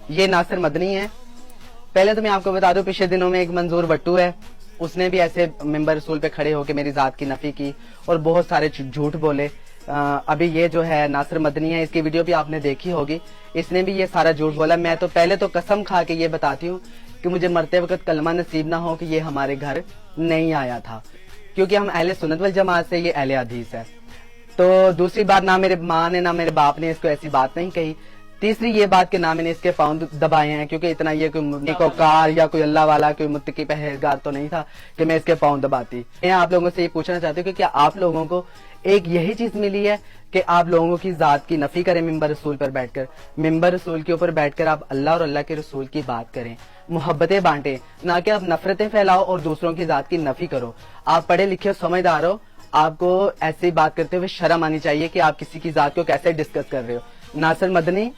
یہ ناصر مدنی ہے. پہلے تو میں آپ کو بتا دوں پچھلے دنوں میں ایک منظور بٹو ہے, اس نے بھی ایسے ممبر رسول پہ کھڑے ہو کے میری ذات کی نفی کی اور بہت سارے جھوٹ بولے. ابھی یہ جو ہے ناصر مدنی ہے, اس کی ویڈیو بھی آپ نے دیکھی ہوگی, اس نے بھی یہ سارا جھوٹ بولا. میں تو پہلے تو قسم کھا کے یہ بتاتی ہوں کہ مجھے مرتے وقت کلمہ نصیب نہ ہو کہ یہ ہمارے گھر نہیں آیا تھا, کیونکہ ہم اہل سنت والجماعت سے, یہ اہل حدیث ہے. تو دوسری بات, نہ میرے ماں نے نہ میرے باپ نے اس کو ایسی بات نہیں کہی. تیسری یہ بات کہ نہ میں نے اس کے پاؤں دبائے ہیں, کیونکہ اتنا یہ کوئی کوکار یا کوئی اللہ والا کوئی متقی پرہیزگار تو نہیں تھا کہ میں اس کے پاؤں دباتی. میں آپ لوگوں سے یہ پوچھنا چاہتی ہوں کہ کیا آپ لوگوں کو ایک یہی چیز ملی ہے کہ آپ لوگوں کی ذات کی نفی کریں ممبر رسول پر بیٹھ کر, ممبر رسول کے اوپر بیٹھ کر آپ اللہ اور اللہ کے رسول کی بات کریں, محبتیں بانٹیں, نہ کہ آپ نفرتیں پھیلاؤ اور دوسروں کی ذات کی نفی کرو. آپ پڑھے لکھے سمجھدار ہو, آپ کو ایسی بات کرتے ہوئے شرم آنی چاہیے کہ آپ کسی کی ذات کو کیسے ڈسکس کر رہے ہو. ناصر مدنی,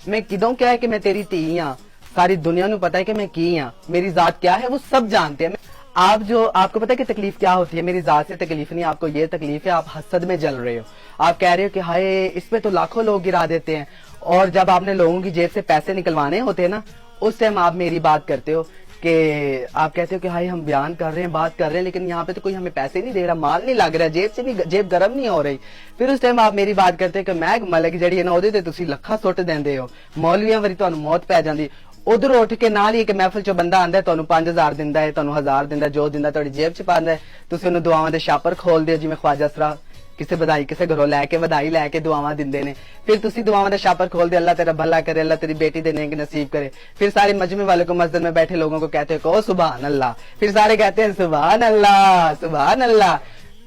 میں کدوں کیا ہے کہ میں تیری تھی ہاں, ساری دنیا نو پتا ہے کہ میں کی ہاں, میری ذات کیا ہے وہ سب جانتے ہیں. آپ کو پتا ہے کہ تکلیف کیا ہوتی ہے, میری ذات سے تکلیف نہیں, آپ کو یہ تکلیف ہے آپ حسد میں جل رہے ہو. آپ کہہ رہے ہو کہ ہائے اس پہ تو لاکھوں لوگ گرا دیتے ہیں, اور جب آپ نے لوگوں کی جیب سے پیسے نکلوانے ہوتے ہیں نا, اس ٹائم آپ میری بات کرتے ہو کہ آپ کہتے ہو کہ ہائی ہم بیان کر رہے ہیں, بات کر رہے ہیں, لیکن یہاں پہ تو کوئی ہمیں پیسے نہیں دے رہا, مال نہیں لگ رہا, جیب سے بھی جیب گرم نہیں ہو رہی. پھر اس ٹائم آپ میری بات کرتے کہ میں ملک جڑی ہے نا وہ تسی لکھاں سٹ دیندے ہو, مولویاں وری تانوں موت پی جاندی. ادھر اٹھ کے نال ہی کہ محفل چ بندہ آندا ہے تانوں 5000 دیندا ہے, تانوں 1000 دیندا, جو دیندا تہاڈی جیب چ پاندا ہے, تسی اونوں دعاواں دے شاپر کھول دیو جویں خواجہ اسرا کسے بدائی کسے گھروں لے کے بدائی لے کے دعاواں دیندے نے. پھر تسی دعاواں دا شاپر کھول دے, اللہ تیرا بھلا کرے, اللہ تیری بیٹی دے نیک نصیب کرے. پھر سارے مجمع والے کو مسجد میں بیٹھے لوگوں کو کہتے ہو سبحان اللہ, پھر سارے کہتے ہیں سبحان اللہ سبحان اللہ.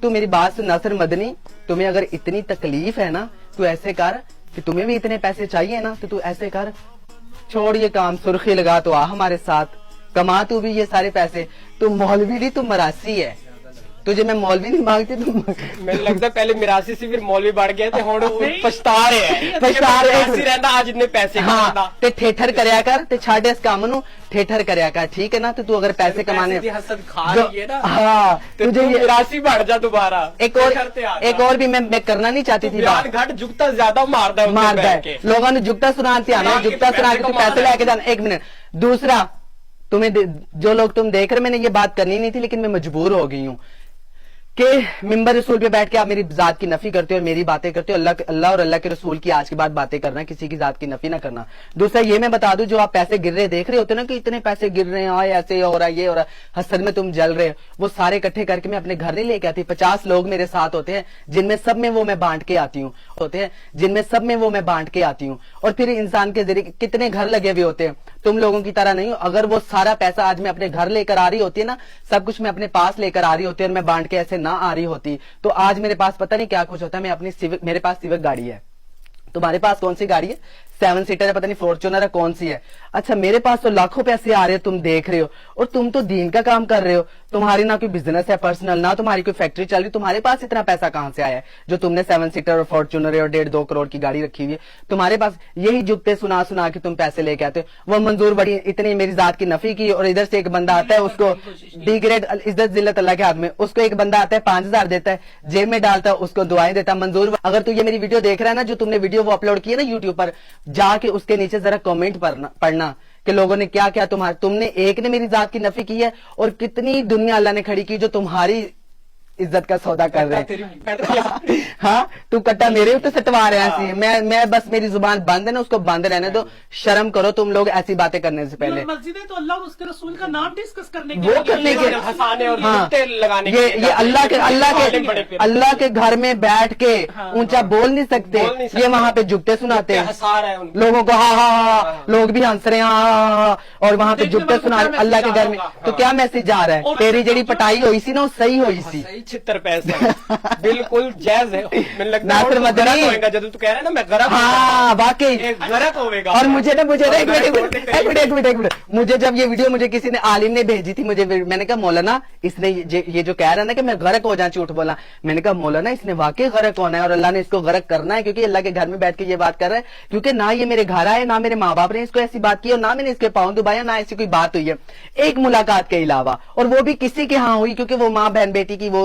تو میری بات سن ناصر مدنی, تمہیں اگر اتنی تکلیف ہے نا تو ایسے کر کہ تمہیں بھی اتنے پیسے چاہیے نا, تو ایسے کر, چھوڑ یہ کام, سرخی لگا تو آ ہمارے ساتھ, کما تو بھی یہ سارے پیسے. تو مولوی نہیں, تو مراسی ہے, تجھے میں مولوی نہیں مانگتی. مجھے لگتا ہے پہلے مراسی سے پھر مولوی بڑھ گئے تھے, ہن پچھتا رہے ہیں, مراسی رہندا آج اتنے پیسے کماتا. تے ٹھٹھر کریا کر, تے چھاڑ اس کام نو, ٹھٹھر کریا کر, ٹھیک ہے نا. تو اگر پیسے کمانے حسد کھا رہی ہے نا, ہاں تجھے مراسی بڑھ جا دوبارہ. ایک اور بھی میں کرنا نہیں چاہتی تھی بات, گھٹ جھکتا زیادہ ماردا ہے, لوگوں نے جھکتا سناتے آنا, جھکتا سنا کے پیسے لے کے جانا. ایک منٹ, دوسرا تمہیں جو لوگ تم دیکھ رہے, میں نے یہ بات کرنی نہیں تھی لیکن میں مجبور ہو گئی ہوں کہ ممبر رسول پہ بیٹھ کے آپ میری ذات کی نفی کرتے ہو اور میری باتیں کرتے ہو. اللہ اور اللہ کے رسول کی آج کے بعد باتیں کرنا, کسی کی ذات کی نفی نہ کرنا. دوسرا یہ میں بتا دوں, جو آپ پیسے گر رہے دیکھ رہے ہوتے نا کہ اتنے پیسے گر رہے ہیں, ایسے ہو رہا, یہ ہو رہا, حسد میں تم جل رہے, وہ سارے اکٹھے کر کے میں اپنے گھر نہیں لے کے آتی. 50 لوگ میرے ساتھ ہوتے ہیں جن میں سب میں وہ میں بانٹ کے آتی ہوں, بانٹ کے آتی ہوں. اور پھر انسان کے ذریعے کتنے گھر لگے ہوئے ہوتے ہیں, تم لوگوں کی طرح نہیں ہو. اگر وہ سارا پیسہ آج میں اپنے گھر لے کر آ رہی ہوتی ہے نا, سب کچھ میں اپنے پاس لے کر آ رہی ہوتی ہے اور میں بانٹ کے ایسے نہ آ رہی ہوتی, تو آج میرے پاس پتہ نہیں کیا کچھ ہوتا ہے. میں اپنی میرے پاس سیوک گاڑی ہے, تمہارے پاس کون سی گاڑی ہے؟ 7 سیٹر ہے, پتہ نہیں فارچونر ہے, کون سی ہے. اچھا میرے پاس تو لاکھوں پیسے آ رہے ہیں, تم دیکھ رہے ہو, اور تم تو دین کا کام کر رہے ہو. تمہاری نہ کوئی بزنس ہے پرسنل, نہ تمہاری کوئی فیکٹری چل رہی, تمہارے پاس اتنا پیسہ کہاں سے آیا ہے جو تم نے 7 سیٹر اور فارچونر اور 1.5-2 کروڑ کی گاڑی رکھی ہوئی ہے. تمہارے پاس یہی جھکتے سنا کے تم پیسے لے کے آتے ہو. وہ منظور بڑی اتنی میری ذات کی نفی کی, اور ادھر سے ایک بندہ آتا ہے, اس کو ڈی گریڈ عزت ذلت اللہ کے ہاتھ میں, اس کو ایک بندہ آتا ہے 5000 دیتا ہے, جیب میں ڈالتا ہے, اس کو دعائیں دیتا ہے. منظور اگر تو یہ میری ویڈیو دیکھ رہا ہے نا, جو تم نے ویڈیو وہ اپلوڈ کی ہے نا یوٹیوب پر, جا کے اس کے نیچے ذرا کامنٹ پڑھنا کہ لوگوں نے کیا تم نے ایک نے میری ذات کی نفی کی ہے, اور کتنی دنیا اللہ نے کھڑی کی جو تمہاری عزت کا سودا کر رہے ہیں. ہاں تو کٹا میرے اوپر سٹوا رہے ہیں. میں بس میری زبان بند ہے نا, اس کو بند رہنے دو. شرم کرو تم لوگ ایسی باتیں کرنے سے پہلے. مسجد ہے تو اللہ اور اس کے رسول کا نام ڈسکس کرنے کے, وہ کرنے کے, یہ اللہ کے گھر میں بیٹھ کے اونچا بول نہیں سکتے, یہ وہاں پہ جھکتے سناتے ہیں لوگوں کو, ہاں لوگ بھی ہنس رہے ہیں, ہاں, اور وہاں پہ جھکتے سنا اللہ کے گھر میں. تو کیا میسج جا رہا ہے, تیری جڑی پٹائی ہوئی سی نا وہ صحیح ہوئی سی, 76 پیسے بالکل جائز ہے. ناصر مدنی جب تو کہہ رہے نا میں غرق, ہاں واقعی غرق ہوگا. اور مجھے ایک منٹ, مجھے جب یہ ویڈیو مجھے کسی نے عالم نے بھیجی تھی, میں نے کہا مولانا اس نے یہ جو کہہ رہا نا کہ میں غرق ہو جاؤں, جھوٹ بولا, میں نے کہا مولانا اس نے واقعی غرق ہونا ہے, اور اللہ نے اس کو غرق کرنا ہے, کیونکہ اللہ کے گھر میں بیٹھ کے یہ بات کر رہا ہے. کیونکہ نہ یہ میرے گھر آئے, نہ میرے ماں باپ نے اس کو ایسی بات کی, اور نہ میں نے اس کے پاؤں دبایا, نہ ایسی کوئی بات ہوئی ہے ایک ملاقات کے علاوہ, اور وہ بھی کسی کے ہاں ہوئی, کیونکہ وہ ماں بہن بیٹی کی وہ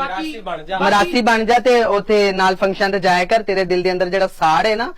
ਮਰਾਸੀ ਬਣ ਜਾ। ਮਰਾਸੀ ਬਣ ਜਾ ਤੇ ਉਥੇ ਨਾਲ ਫੰਕਸ਼ਨ ਤੇ ਜਾਇਆ ਕਰ। ਤੇਰੇ ਦਿਲ ਦੇ ਅੰਦਰ ਜਿਹੜਾ ਸਾੜ ਹੈ ਨਾ,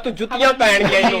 ਤੂੰ ਜੁੱਤੀਆਂ ਪਹਿਨ ਗਿਆ ਇਹਨੂੰ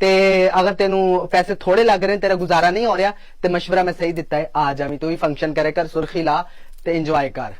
ਤੇ ਅਗਰ ਤੈਨੂੰ ਪੈਸੇ ਥੋੜੇ ਲੱਗ ਰਹੇ ਨੇ, ਤੇਰਾ ਗੁਜ਼ਾਰਾ ਨਹੀਂ ਹੋ ਰਿਹਾ, ਤੇ ਮਸ਼ਵਰਾ ਮੈਂ ਸਹੀ ਦਿੱਤਾ ਹੈ, ਆ ਜਾਵੀਂ, ਤੂੰ ਵੀ ਫੰਕਸ਼ਨ ਕਰੇ ਕਰ, ਸੁਰਖੀ ਲਾ ਤੇ ਇੰਜੋਏ ਕਰ।